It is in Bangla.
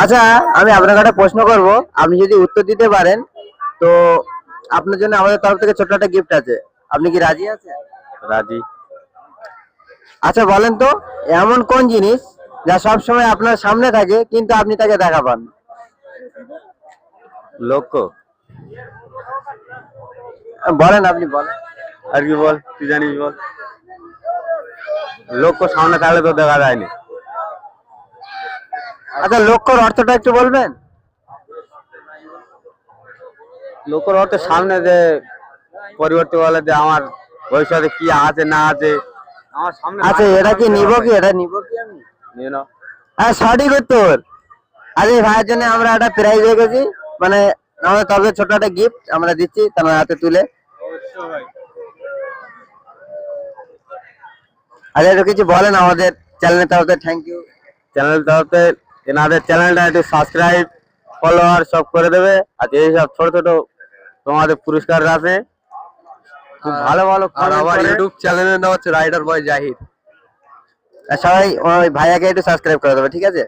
আচ্ছা, আমি আপনাকে একটা প্রশ্ন করব, আপনি যদি উত্তর দিতে পারেন তো আপনার জন্য আমাদের তরফ থেকে ছোট্ট একটা গিফট আছে। আপনি কি রাজি আছেন? রাজি। আচ্ছা বলেন তো, এমন কোন জিনিস যা সব সময় আপনার সামনে থাকে কিন্তু আপনি তাকে দেখা পান? লক্ষ্য। বলেন, আপনি বলেন। আর কি বল, তুই জানিস বল। লক্ষ্য সামনে থাকলে তো দেখা যায়নি। আচ্ছা, লক্ষ্যর অর্থটা একটু বলবেন? লক্ষ্যর অর্থ সামনে যে পরিবর্তন বলে যে আমার ভবিষ্যতে কি আছে না আছে আমার সামনে। আচ্ছা, এটা কি নিব কি? এটা নিব কি আমি? নিয়ে নাও। হ্যাঁ, সঠিক উত্তর। আজ এই ভাইয়ের জন্য আমরা একটা প্রাইজ রেখেছি, মানে আমাদের তরফে ছোট একটা গিফট আমরা দিচ্ছি তার হাতে তুলে। আচ্ছা, একটু কিছু বলেন আমাদের চ্যানেলের তরফে। Thank you. চ্যানেল তরফে এনাদের চ্যানেলটা একটু সাবস্ক্রাইব ফলোয়ার সব করে দেবে। আর এইসব ছোট ছোট তোমাদের পুরস্কার আছে, খুব ভালো ভালো। আর আমার ইউটিউব চ্যানেলের নাম হচ্ছে রাইডার বয় জাহির। সবাই ওই ভাইয়াকে একটু সাবস্ক্রাইব করে দেবে, ঠিক আছে?